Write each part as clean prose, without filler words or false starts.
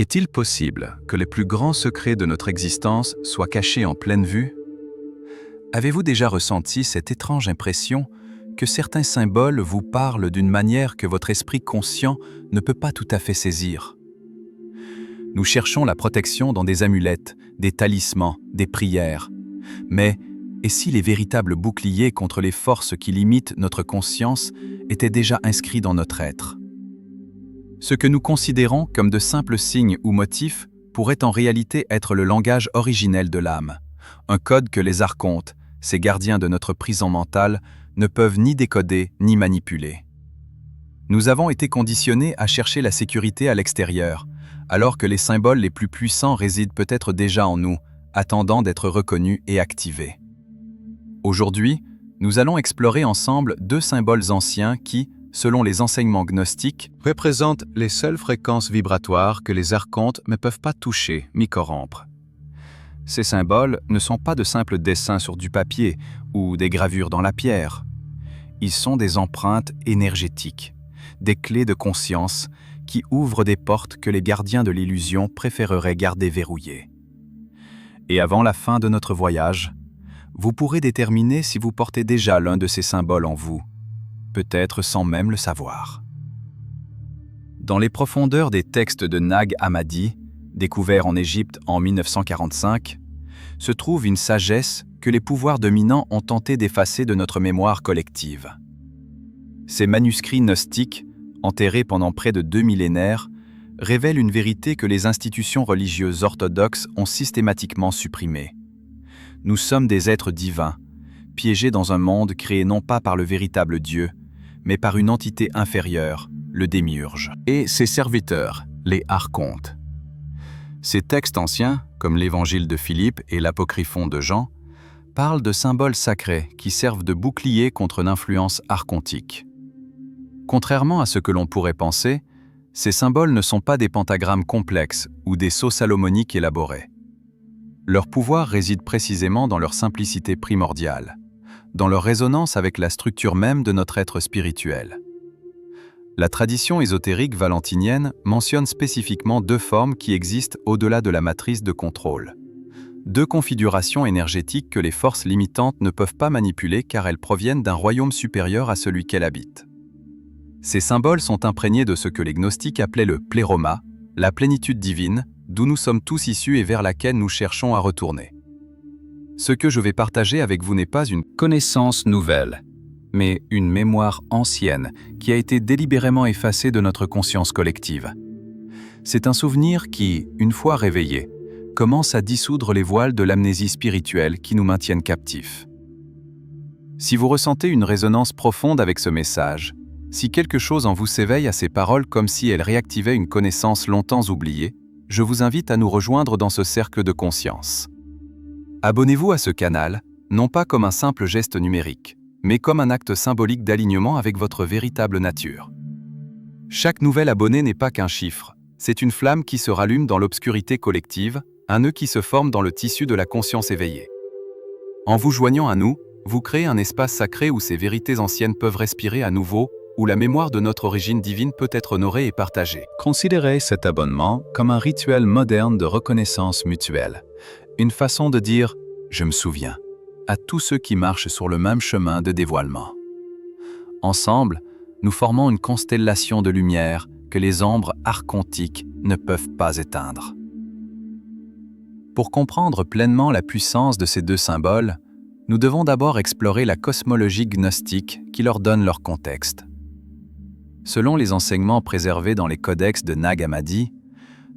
Est-il possible que les plus grands secrets de notre existence soient cachés en pleine vue? Avez-vous déjà ressenti cette étrange impression que certains symboles vous parlent d'une manière que votre esprit conscient ne peut pas tout à fait saisir? Nous cherchons la protection dans des amulettes, des talismans, des prières. Mais, et si les véritables boucliers contre les forces qui limitent notre conscience étaient déjà inscrits dans notre être? Ce que nous considérons comme de simples signes ou motifs pourrait en réalité être le langage originel de l'âme, un code que les archontes, ces gardiens de notre prison mentale, ne peuvent ni décoder ni manipuler. Nous avons été conditionnés à chercher la sécurité à l'extérieur, alors que les symboles les plus puissants résident peut-être déjà en nous, attendant d'être reconnus et activés. Aujourd'hui, nous allons explorer ensemble deux symboles anciens qui, selon les enseignements gnostiques, représentent les seules fréquences vibratoires que les archontes ne peuvent pas toucher ni corrompre. Ces symboles ne sont pas de simples dessins sur du papier ou des gravures dans la pierre. Ils sont des empreintes énergétiques, des clés de conscience qui ouvrent des portes que les gardiens de l'illusion préféreraient garder verrouillées. Et avant la fin de notre voyage, vous pourrez déterminer si vous portez déjà l'un de ces symboles en vous, peut-être sans même le savoir. Dans les profondeurs des textes de Nag Hammadi, découverts en Égypte en 1945, se trouve une sagesse que les pouvoirs dominants ont tenté d'effacer de notre mémoire collective. Ces manuscrits gnostiques, enterrés pendant près de 2 millénaires, révèlent une vérité que les institutions religieuses orthodoxes ont systématiquement supprimée. Nous sommes des êtres divins, piégés dans un monde créé non pas par le véritable Dieu, mais par une entité inférieure, le démiurge, et ses serviteurs, les archontes. Ces textes anciens, comme l'Évangile de Philippe et l'Apocryphon de Jean, parlent de symboles sacrés qui servent de bouclier contre l'influence archontique. Contrairement à ce que l'on pourrait penser, ces symboles ne sont pas des pentagrammes complexes ou des sceaux salomoniques élaborés. Leur pouvoir réside précisément dans leur simplicité primordiale, dans leur résonance avec la structure même de notre être spirituel. La tradition ésotérique valentinienne mentionne spécifiquement deux formes qui existent au-delà de la matrice de contrôle. Deux configurations énergétiques que les forces limitantes ne peuvent pas manipuler car elles proviennent d'un royaume supérieur à celui qu'elles habitent. Ces symboles sont imprégnés de ce que les gnostiques appelaient le pléroma, la plénitude divine, d'où nous sommes tous issus et vers laquelle nous cherchons à retourner. Ce que je vais partager avec vous n'est pas une connaissance nouvelle, mais une mémoire ancienne qui a été délibérément effacée de notre conscience collective. C'est un souvenir qui, une fois réveillé, commence à dissoudre les voiles de l'amnésie spirituelle qui nous maintiennent captifs. Si vous ressentez une résonance profonde avec ce message, si quelque chose en vous s'éveille à ces paroles comme si elles réactivaient une connaissance longtemps oubliée, je vous invite à nous rejoindre dans ce cercle de conscience. Abonnez-vous à ce canal, non pas comme un simple geste numérique, mais comme un acte symbolique d'alignement avec votre véritable nature. Chaque nouvel abonné n'est pas qu'un chiffre, c'est une flamme qui se rallume dans l'obscurité collective, un nœud qui se forme dans le tissu de la conscience éveillée. En vous joignant à nous, vous créez un espace sacré où ces vérités anciennes peuvent respirer à nouveau, où la mémoire de notre origine divine peut être honorée et partagée. Considérez cet abonnement comme un rituel moderne de reconnaissance mutuelle, une façon de dire « je me souviens » à tous ceux qui marchent sur le même chemin de dévoilement. Ensemble, nous formons une constellation de lumière que les ombres archontiques ne peuvent pas éteindre. Pour comprendre pleinement la puissance de ces deux symboles, nous devons d'abord explorer la cosmologie gnostique qui leur donne leur contexte. Selon les enseignements préservés dans les codex de Nag Hammadi,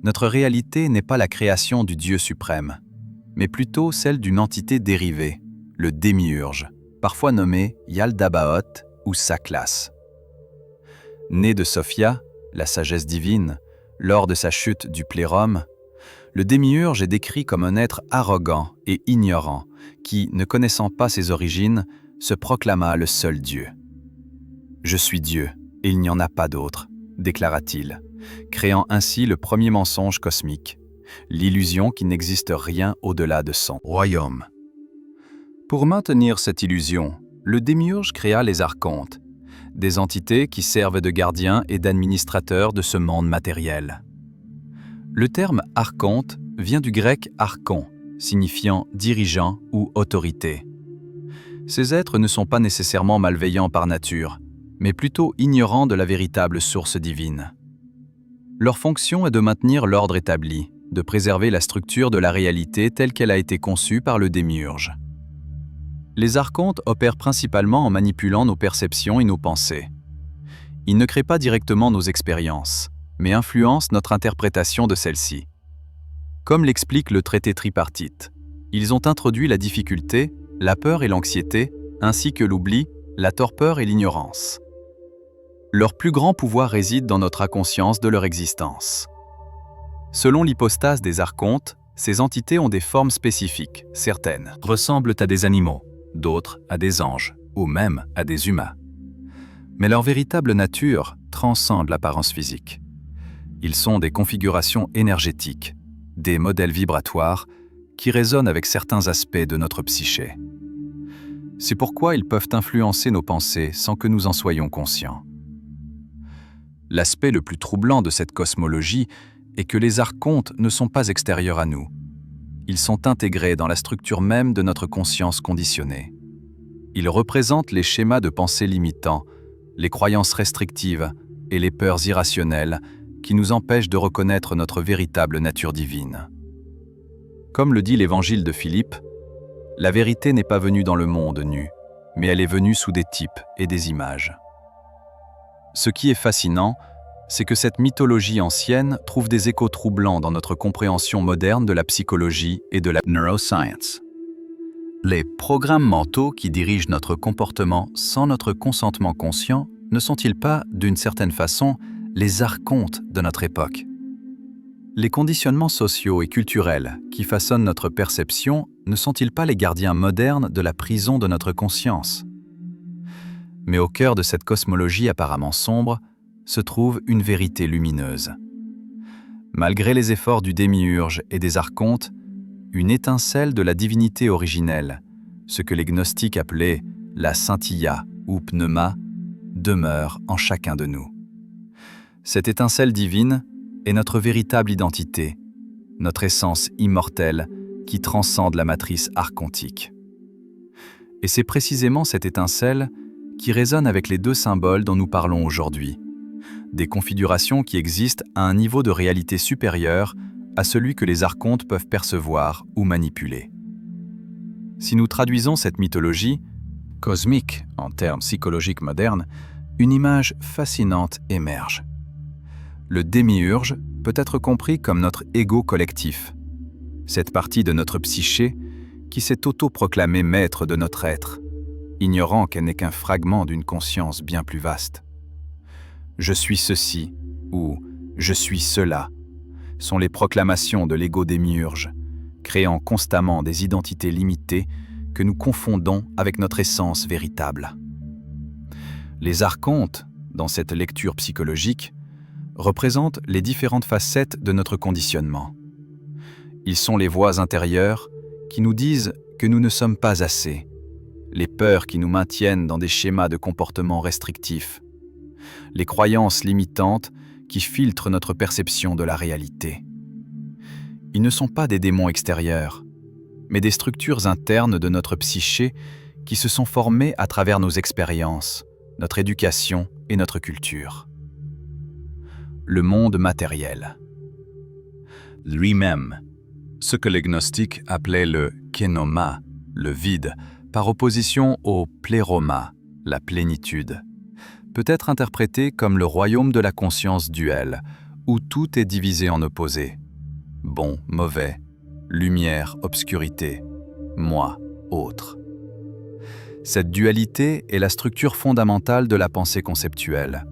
notre réalité n'est pas la création du Dieu suprême, mais plutôt celle d'une entité dérivée, le démiurge, parfois nommé Yaldabaoth ou Saklas. Né de Sophia, la sagesse divine, lors de sa chute du plérum, le démiurge est décrit comme un être arrogant et ignorant qui, ne connaissant pas ses origines, se proclama le seul Dieu. « Je suis Dieu, et il n'y en a pas d'autre », déclara-t-il, créant ainsi le premier mensonge cosmique, l'illusion qu'il n'existe rien au-delà de son royaume. Pour maintenir cette illusion, le démiurge créa les archontes, des entités qui servent de gardiens et d'administrateurs de ce monde matériel. Le terme archonte vient du grec archon, signifiant dirigeant ou autorité. Ces êtres ne sont pas nécessairement malveillants par nature, mais plutôt ignorants de la véritable source divine. Leur fonction est de maintenir l'ordre établi, de préserver la structure de la réalité telle qu'elle a été conçue par le démiurge. Les archontes opèrent principalement en manipulant nos perceptions et nos pensées. Ils ne créent pas directement nos expériences, mais influencent notre interprétation de celles-ci. Comme l'explique le traité tripartite, ils ont introduit la difficulté, la peur et l'anxiété, ainsi que l'oubli, la torpeur et l'ignorance. Leur plus grand pouvoir réside dans notre inconscience de leur existence. Selon l'hypostase des archontes, ces entités ont des formes spécifiques, certaines ressemblent à des animaux, d'autres à des anges, ou même à des humains. Mais leur véritable nature transcende l'apparence physique. Ils sont des configurations énergétiques, des modèles vibratoires qui résonnent avec certains aspects de notre psyché. C'est pourquoi ils peuvent influencer nos pensées sans que nous en soyons conscients. L'aspect le plus troublant de cette cosmologie est que les archontes ne sont pas extérieurs à nous. Ils sont intégrés dans la structure même de notre conscience conditionnée. Ils représentent les schémas de pensée limitants, les croyances restrictives et les peurs irrationnelles qui nous empêchent de reconnaître notre véritable nature divine. Comme le dit l'Évangile de Philippe, la vérité n'est pas venue dans le monde nu, mais elle est venue sous des types et des images. Ce qui est fascinant, c'est que cette mythologie ancienne trouve des échos troublants dans notre compréhension moderne de la psychologie et de la neuroscience. Les programmes mentaux qui dirigent notre comportement sans notre consentement conscient ne sont-ils pas, d'une certaine façon, les archontes de notre époque? Les conditionnements sociaux et culturels qui façonnent notre perception ne sont-ils pas les gardiens modernes de la prison de notre conscience? Mais au cœur de cette cosmologie apparemment sombre se trouve une vérité lumineuse. Malgré les efforts du démiurge et des archontes, une étincelle de la divinité originelle, ce que les gnostiques appelaient la scintilla ou pneuma, demeure en chacun de nous. Cette étincelle divine est notre véritable identité, notre essence immortelle qui transcende la matrice archontique. Et c'est précisément cette étincelle qui résonne avec les deux symboles dont nous parlons aujourd'hui, des configurations qui existent à un niveau de réalité supérieur à celui que les archontes peuvent percevoir ou manipuler. Si nous traduisons cette mythologie, cosmique en termes psychologiques modernes, une image fascinante émerge. Le démiurge peut être compris comme notre ego collectif, cette partie de notre psyché qui s'est autoproclamée maître de notre être, ignorant qu'elle n'est qu'un fragment d'une conscience bien plus vaste. Je suis ceci ou je suis cela sont les proclamations de l'ego démiurge, créant constamment des identités limitées que nous confondons avec notre essence véritable. Les archontes, dans cette lecture psychologique, représentent les différentes facettes de notre conditionnement. Ils sont les voix intérieures qui nous disent que nous ne sommes pas assez, les peurs qui nous maintiennent dans des schémas de comportement restrictifs, les croyances limitantes qui filtrent notre perception de la réalité. Ils ne sont pas des démons extérieurs, mais des structures internes de notre psyché qui se sont formées à travers nos expériences, notre éducation et notre culture. Le monde matériel. Lui-même, ce que les gnostiques appelaient le kénoma, le vide, par opposition au pléroma, la plénitude, peut être interprété comme le royaume de la conscience duelle, où tout est divisé en opposés. Bon, mauvais, lumière, obscurité, moi, autre. Cette dualité est la structure fondamentale de la pensée conceptuelle,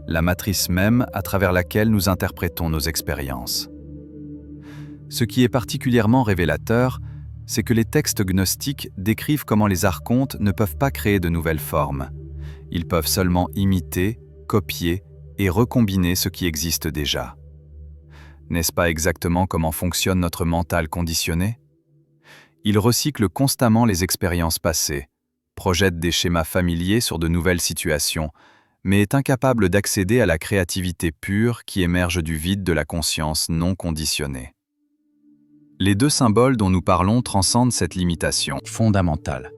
la matrice même à travers laquelle nous interprétons nos expériences. Ce qui est particulièrement révélateur, c'est que les textes gnostiques décrivent comment les archontes ne peuvent pas créer de nouvelles formes. Ils peuvent seulement imiter, copier et recombiner ce qui existe déjà. N'est-ce pas exactement comment fonctionne notre mental conditionné? Il recycle constamment les expériences passées, projette des schémas familiers sur de nouvelles situations, mais est incapable d'accéder à la créativité pure qui émerge du vide de la conscience non conditionnée. Les deux symboles dont nous parlons transcendent cette limitation fondamentale.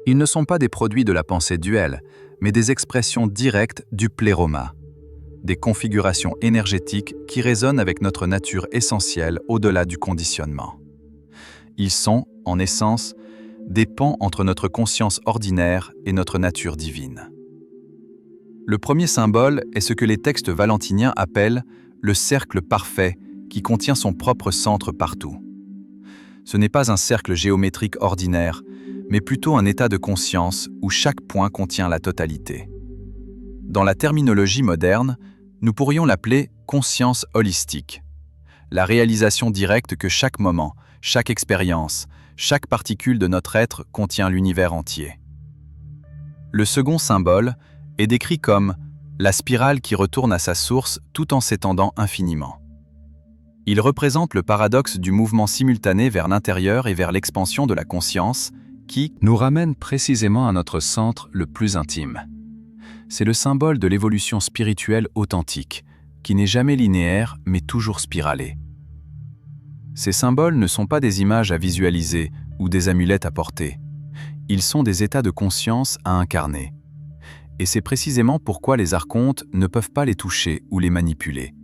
Ils ne sont pas des produits de la pensée duelle, mais des expressions directes du pléroma, des configurations énergétiques qui résonnent avec notre nature essentielle au-delà du conditionnement. Ils sont, en essence, des pans entre notre conscience ordinaire et notre nature divine. Le premier symbole est ce que les textes valentiniens appellent le cercle parfait qui contient son propre centre partout. Ce n'est pas un cercle géométrique ordinaire, mais plutôt un état de conscience où chaque point contient la totalité. Dans la terminologie moderne, nous pourrions l'appeler conscience holistique, la réalisation directe que chaque moment, chaque expérience, chaque particule de notre être contient l'univers entier. Le second symbole est décrit comme la spirale qui retourne à sa source tout en s'étendant infiniment. Il représente le paradoxe du mouvement simultané vers l'intérieur et vers l'expansion de la conscience qui nous ramène précisément à notre centre le plus intime. C'est le symbole de l'évolution spirituelle authentique, qui n'est jamais linéaire mais toujours spiralée. Ces symboles ne sont pas des images à visualiser ou des amulettes à porter. Ils sont des états de conscience à incarner. Et c'est précisément pourquoi les archontes ne peuvent pas les toucher ou les manipuler.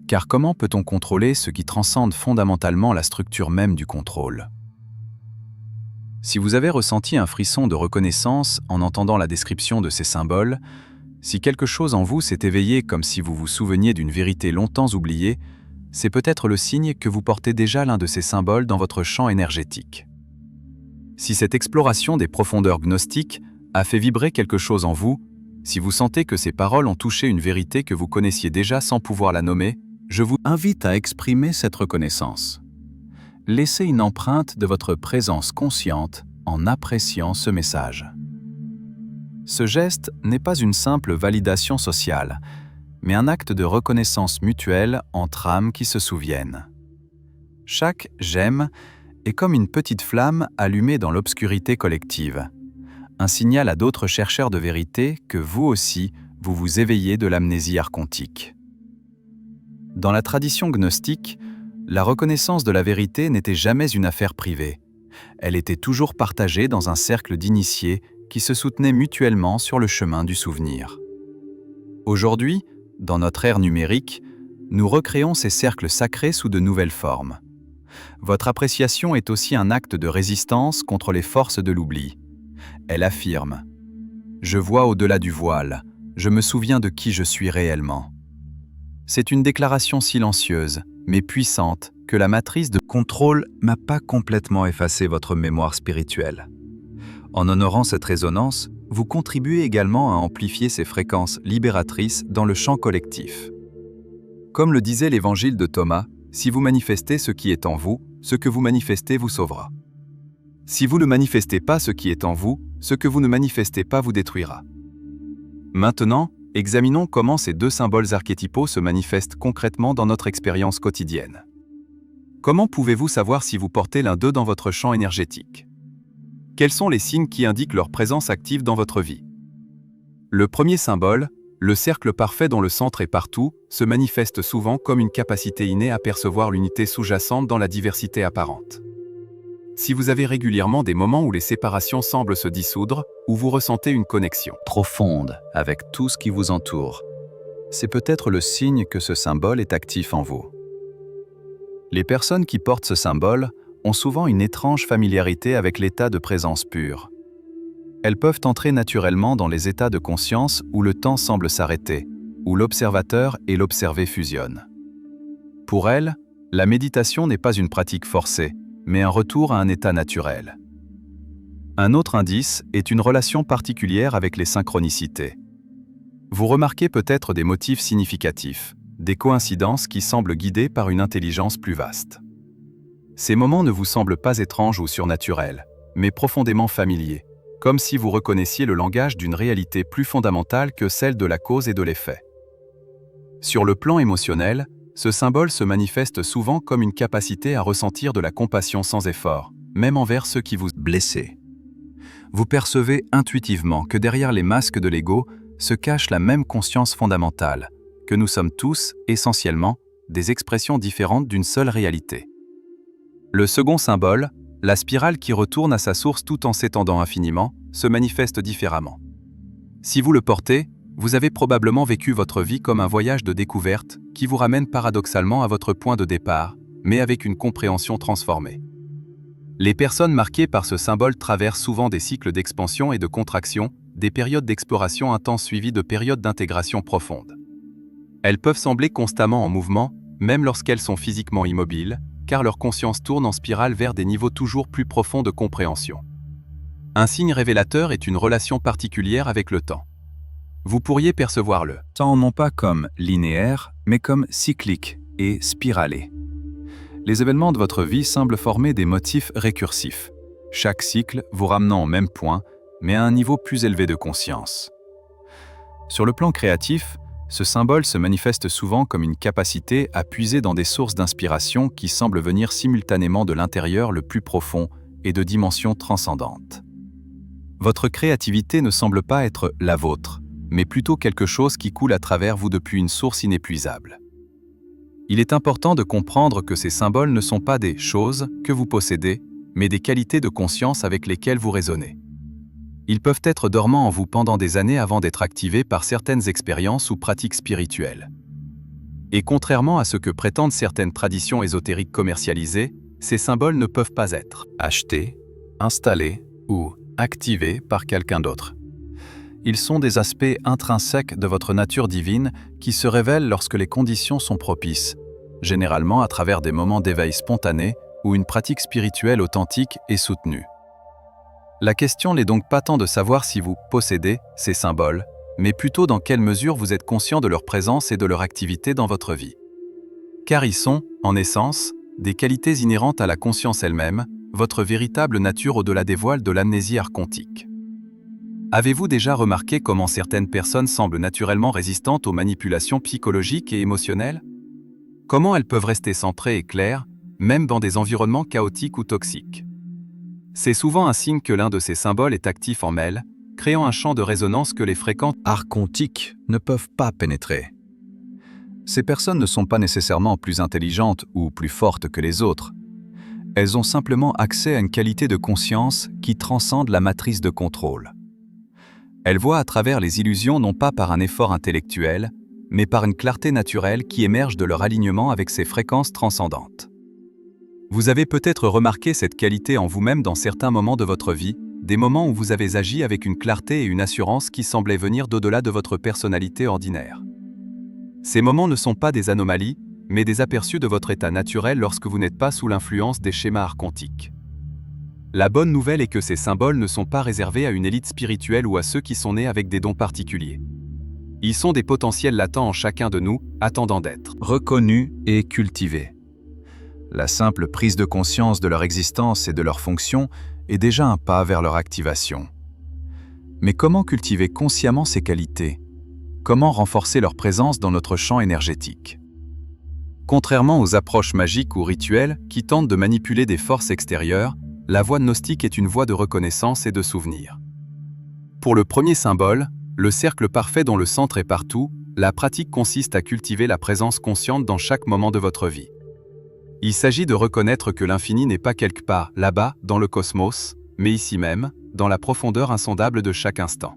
Car comment peut-on contrôler ce qui transcende fondamentalement la structure même du contrôle? Si vous avez ressenti un frisson de reconnaissance en entendant la description de ces symboles, si quelque chose en vous s'est éveillé comme si vous vous souveniez d'une vérité longtemps oubliée, c'est peut-être le signe que vous portez déjà l'un de ces symboles dans votre champ énergétique. Si cette exploration des profondeurs gnostiques a fait vibrer quelque chose en vous, si vous sentez que ces paroles ont touché une vérité que vous connaissiez déjà sans pouvoir la nommer, je vous invite à exprimer cette reconnaissance. Laissez une empreinte de votre présence consciente en appréciant ce message. Ce geste n'est pas une simple validation sociale, mais un acte de reconnaissance mutuelle entre âmes qui se souviennent. Chaque « j'aime » est comme une petite flamme allumée dans l'obscurité collective, un signal à d'autres chercheurs de vérité que vous aussi, vous vous éveillez de l'amnésie archontique. Dans la tradition gnostique, la reconnaissance de la vérité n'était jamais une affaire privée. Elle était toujours partagée dans un cercle d'initiés qui se soutenaient mutuellement sur le chemin du souvenir. Aujourd'hui, dans notre ère numérique, nous recréons ces cercles sacrés sous de nouvelles formes. Votre appréciation est aussi un acte de résistance contre les forces de l'oubli. Elle affirme « Je vois au-delà du voile, je me souviens de qui je suis réellement ». C'est une déclaration silencieuse, mais puissante, que la matrice de contrôle n'a pas complètement effacé votre mémoire spirituelle. En honorant cette résonance, vous contribuez également à amplifier ces fréquences libératrices dans le champ collectif. Comme le disait l'évangile de Thomas, si vous manifestez ce qui est en vous, ce que vous manifestez vous sauvera. Si vous ne manifestez pas ce qui est en vous, ce que vous ne manifestez pas vous détruira. Maintenant, examinons comment ces deux symboles archétypaux se manifestent concrètement dans notre expérience quotidienne. Comment pouvez-vous savoir si vous portez l'un d'eux dans votre champ énergétique? Quels sont les signes qui indiquent leur présence active dans votre vie? Le premier symbole, le cercle parfait dont le centre est partout, se manifeste souvent comme une capacité innée à percevoir l'unité sous-jacente dans la diversité apparente. Si vous avez régulièrement des moments où les séparations semblent se dissoudre, où vous ressentez une connexion profonde avec tout ce qui vous entoure, c'est peut-être le signe que ce symbole est actif en vous. Les personnes qui portent ce symbole ont souvent une étrange familiarité avec l'état de présence pure. Elles peuvent entrer naturellement dans les états de conscience où le temps semble s'arrêter, où l'observateur et l'observé fusionnent. Pour elles, la méditation n'est pas une pratique forcée, mais un retour à un état naturel. Un autre indice est une relation particulière avec les synchronicités. Vous remarquez peut-être des motifs significatifs, des coïncidences qui semblent guidées par une intelligence plus vaste. Ces moments ne vous semblent pas étranges ou surnaturels, mais profondément familiers, comme si vous reconnaissiez le langage d'une réalité plus fondamentale que celle de la cause et de l'effet. Sur le plan émotionnel, ce symbole se manifeste souvent comme une capacité à ressentir de la compassion sans effort, même envers ceux qui vous blessent. Vous percevez intuitivement que derrière les masques de l'ego se cache la même conscience fondamentale, que nous sommes tous, essentiellement, des expressions différentes d'une seule réalité. Le second symbole, la spirale qui retourne à sa source tout en s'étendant infiniment, se manifeste différemment. Si vous le portez, vous avez probablement vécu votre vie comme un voyage de découverte qui vous ramène paradoxalement à votre point de départ, mais avec une compréhension transformée. Les personnes marquées par ce symbole traversent souvent des cycles d'expansion et de contraction, des périodes d'exploration intenses suivies de périodes d'intégration profonde. Elles peuvent sembler constamment en mouvement, même lorsqu'elles sont physiquement immobiles, car leur conscience tourne en spirale vers des niveaux toujours plus profonds de compréhension. Un signe révélateur est une relation particulière avec le temps. Vous pourriez percevoir le temps non pas comme linéaire, mais comme cyclique et spiralé. Les événements de votre vie semblent former des motifs récursifs, chaque cycle vous ramenant au même point, mais à un niveau plus élevé de conscience. Sur le plan créatif, ce symbole se manifeste souvent comme une capacité à puiser dans des sources d'inspiration qui semblent venir simultanément de l'intérieur le plus profond et de dimensions transcendantes. Votre créativité ne semble pas être la vôtre, mais plutôt quelque chose qui coule à travers vous depuis une source inépuisable. Il est important de comprendre que ces symboles ne sont pas des choses que vous possédez, mais des qualités de conscience avec lesquelles vous résonnez. Ils peuvent être dormants en vous pendant des années avant d'être activés par certaines expériences ou pratiques spirituelles. Et contrairement à ce que prétendent certaines traditions ésotériques commercialisées, ces symboles ne peuvent pas être achetés, installés ou activés par quelqu'un d'autre. Ils sont des aspects intrinsèques de votre nature divine qui se révèlent lorsque les conditions sont propices, généralement à travers des moments d'éveil spontané ou une pratique spirituelle authentique et soutenue. La question n'est donc pas tant de savoir si vous possédez ces symboles, mais plutôt dans quelle mesure vous êtes conscient de leur présence et de leur activité dans votre vie. Car ils sont, en essence, des qualités inhérentes à la conscience elle-même, votre véritable nature au-delà des voiles de l'amnésie archontique. Avez-vous déjà remarqué comment certaines personnes semblent naturellement résistantes aux manipulations psychologiques et émotionnelles? Comment elles peuvent rester centrées et claires, même dans des environnements chaotiques ou toxiques? C'est souvent un signe que l'un de ces symboles est actif en elles, créant un champ de résonance que les fréquences archontiques ne peuvent pas pénétrer. Ces personnes ne sont pas nécessairement plus intelligentes ou plus fortes que les autres. Elles ont simplement accès à une qualité de conscience qui transcende la matrice de contrôle. Elles voient à travers les illusions non pas par un effort intellectuel, mais par une clarté naturelle qui émerge de leur alignement avec ces fréquences transcendantes. Vous avez peut-être remarqué cette qualité en vous-même dans certains moments de votre vie, des moments où vous avez agi avec une clarté et une assurance qui semblaient venir d'au-delà de votre personnalité ordinaire. Ces moments ne sont pas des anomalies, mais des aperçus de votre état naturel lorsque vous n'êtes pas sous l'influence des schémas archontiques. La bonne nouvelle est que ces symboles ne sont pas réservés à une élite spirituelle ou à ceux qui sont nés avec des dons particuliers. Ils sont des potentiels latents en chacun de nous, attendant d'être reconnus et cultivés. La simple prise de conscience de leur existence et de leur fonction est déjà un pas vers leur activation. Mais comment cultiver consciemment ces qualités? Comment renforcer leur présence dans notre champ énergétique? Contrairement aux approches magiques ou rituelles qui tentent de manipuler des forces extérieures, la voie gnostique est une voie de reconnaissance et de souvenir. Pour le premier symbole, le cercle parfait dont le centre est partout, la pratique consiste à cultiver la présence consciente dans chaque moment de votre vie. Il s'agit de reconnaître que l'infini n'est pas quelque part là-bas, dans le cosmos, mais ici même, dans la profondeur insondable de chaque instant.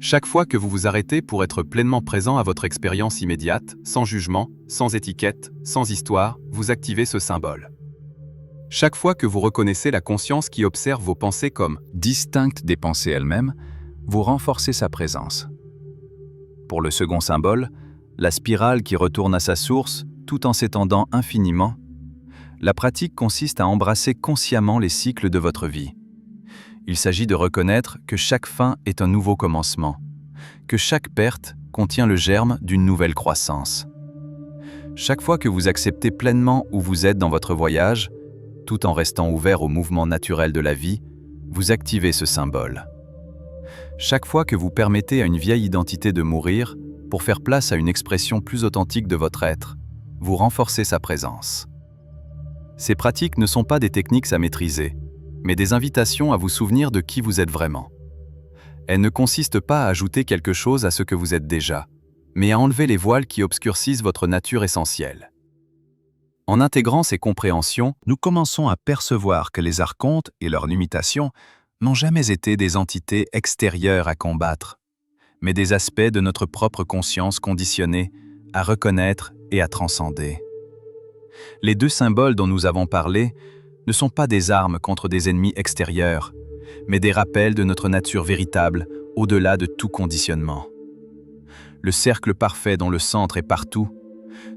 Chaque fois que vous vous arrêtez pour être pleinement présent à votre expérience immédiate, sans jugement, sans étiquette, sans histoire, vous activez ce symbole. Chaque fois que vous reconnaissez la conscience qui observe vos pensées comme distinctes des pensées elles-mêmes, vous renforcez sa présence. Pour le second symbole, la spirale qui retourne à sa source, tout en s'étendant infiniment, la pratique consiste à embrasser consciemment les cycles de votre vie. Il s'agit de reconnaître que chaque fin est un nouveau commencement, que chaque perte contient le germe d'une nouvelle croissance. Chaque fois que vous acceptez pleinement où vous êtes dans votre voyage, tout en restant ouvert au mouvement naturel de la vie, vous activez ce symbole. Chaque fois que vous permettez à une vieille identité de mourir pour faire place à une expression plus authentique de votre être, vous renforcez sa présence. Ces pratiques ne sont pas des techniques à maîtriser, mais des invitations à vous souvenir de qui vous êtes vraiment. Elle ne consiste pas à ajouter quelque chose à ce que vous êtes déjà, mais à enlever les voiles qui obscurcissent votre nature essentielle. En intégrant ces compréhensions, nous commençons à percevoir que les archontes et leurs limitations n'ont jamais été des entités extérieures à combattre, mais des aspects de notre propre conscience conditionnée à reconnaître et à transcender. Les deux symboles dont nous avons parlé ne sont pas des armes contre des ennemis extérieurs, mais des rappels de notre nature véritable au-delà de tout conditionnement. Le cercle parfait dont le centre est partout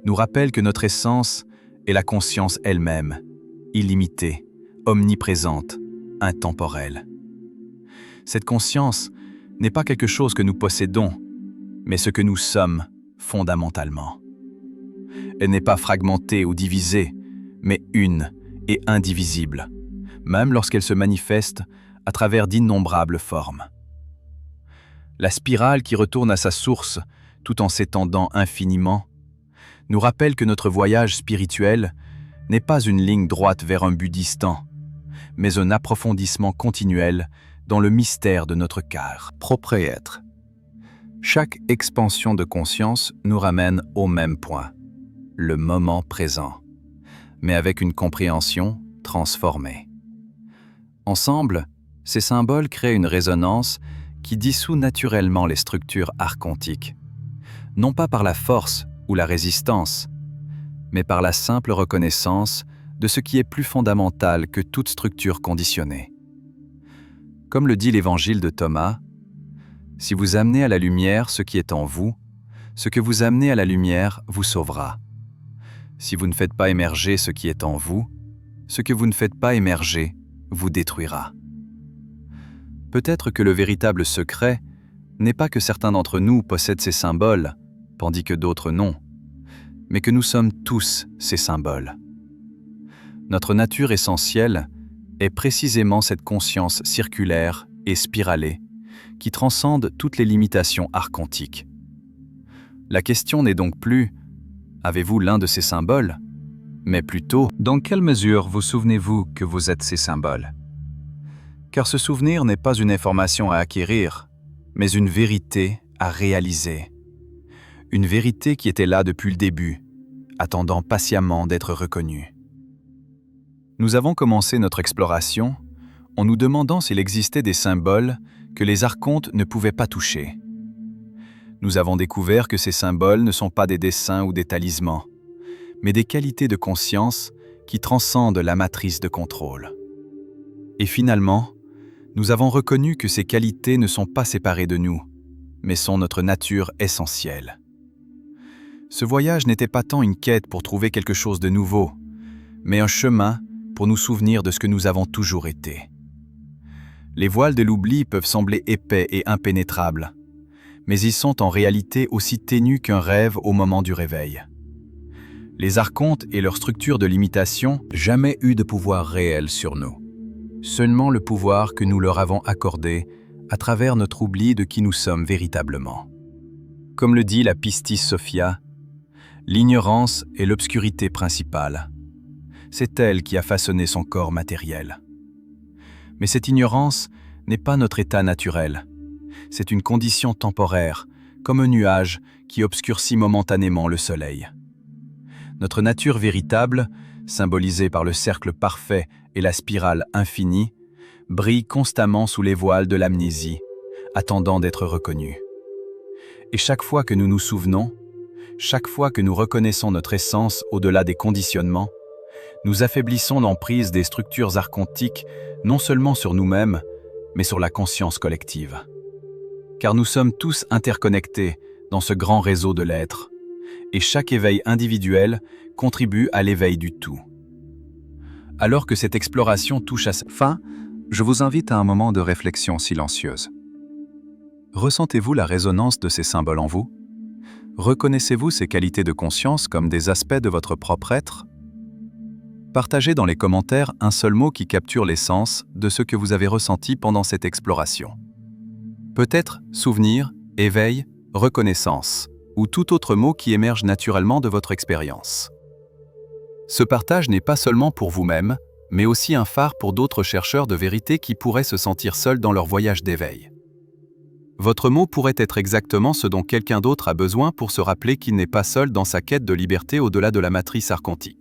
nous rappelle que notre essence est la conscience elle-même, illimitée, omniprésente, intemporelle. Cette conscience n'est pas quelque chose que nous possédons, mais ce que nous sommes fondamentalement. Elle n'est pas fragmentée ou divisée, mais une et indivisible, même lorsqu'elle se manifeste à travers d'innombrables formes. La spirale qui retourne à sa source tout en s'étendant infiniment nous rappelle que notre voyage spirituel n'est pas une ligne droite vers un but distant, mais un approfondissement continuel dans le mystère de notre cœur propre et être. Chaque expansion de conscience nous ramène au même point, le moment présent, mais avec une compréhension transformée. Ensemble, ces symboles créent une résonance qui dissout naturellement les structures archontiques, non pas par la force ou la résistance, mais par la simple reconnaissance de ce qui est plus fondamental que toute structure conditionnée. Comme le dit l'évangile de Thomas, « Si vous amenez à la lumière ce qui est en vous, ce que vous amenez à la lumière vous sauvera. Si vous ne faites pas émerger ce qui est en vous, ce que vous ne faites pas émerger vous détruira. » Peut-être que le véritable secret n'est pas que certains d'entre nous possèdent ces symboles, tandis que d'autres non, mais que nous sommes tous ces symboles. Notre nature essentielle est précisément cette conscience circulaire et spiralée qui transcende toutes les limitations archontiques. La question n'est donc plus « Avez-vous l'un de ces symboles ?» mais plutôt « Dans quelle mesure vous souvenez-vous que vous êtes ces symboles ?» Car ce souvenir n'est pas une information à acquérir, mais une vérité à réaliser. Une vérité qui était là depuis le début, attendant patiemment d'être reconnue. Nous avons commencé notre exploration en nous demandant s'il existait des symboles que les archontes ne pouvaient pas toucher. Nous avons découvert que ces symboles ne sont pas des dessins ou des talismans, mais des qualités de conscience qui transcendent la matrice de contrôle. Et finalement, nous avons reconnu que ces qualités ne sont pas séparées de nous, mais sont notre nature essentielle. Ce voyage n'était pas tant une quête pour trouver quelque chose de nouveau, mais un chemin pour nous souvenir de ce que nous avons toujours été. Les voiles de l'oubli peuvent sembler épais et impénétrables, mais ils sont en réalité aussi ténus qu'un rêve au moment du réveil. Les archontes et leur structure de limitation n'ont jamais eu de pouvoir réel sur nous. Seulement le pouvoir que nous leur avons accordé à travers notre oubli de qui nous sommes véritablement. Comme le dit la Pistis Sophia, l'ignorance est l'obscurité principale. C'est elle qui a façonné son corps matériel. Mais cette ignorance n'est pas notre état naturel. C'est une condition temporaire, comme un nuage qui obscurcit momentanément le soleil. Notre nature véritable, symbolisée par le cercle parfait et la spirale infinie, brille constamment sous les voiles de l'amnésie, attendant d'être reconnue. Et chaque fois que nous nous souvenons, chaque fois que nous reconnaissons notre essence au-delà des conditionnements, nous affaiblissons l'emprise des structures archontiques non seulement sur nous-mêmes, mais sur la conscience collective. Car nous sommes tous interconnectés dans ce grand réseau de l'être, et chaque éveil individuel contribue à l'éveil du tout. Alors que cette exploration touche à sa fin, je vous invite à un moment de réflexion silencieuse. Ressentez-vous la résonance de ces symboles en vous? Reconnaissez-vous ces qualités de conscience comme des aspects de votre propre être? Partagez dans les commentaires un seul mot qui capture l'essence de ce que vous avez ressenti pendant cette exploration. Peut-être souvenir, éveil, reconnaissance, ou tout autre mot qui émerge naturellement de votre expérience. Ce partage n'est pas seulement pour vous-même, mais aussi un phare pour d'autres chercheurs de vérité qui pourraient se sentir seuls dans leur voyage d'éveil. Votre mot pourrait être exactement ce dont quelqu'un d'autre a besoin pour se rappeler qu'il n'est pas seul dans sa quête de liberté au-delà de la matrice archontique.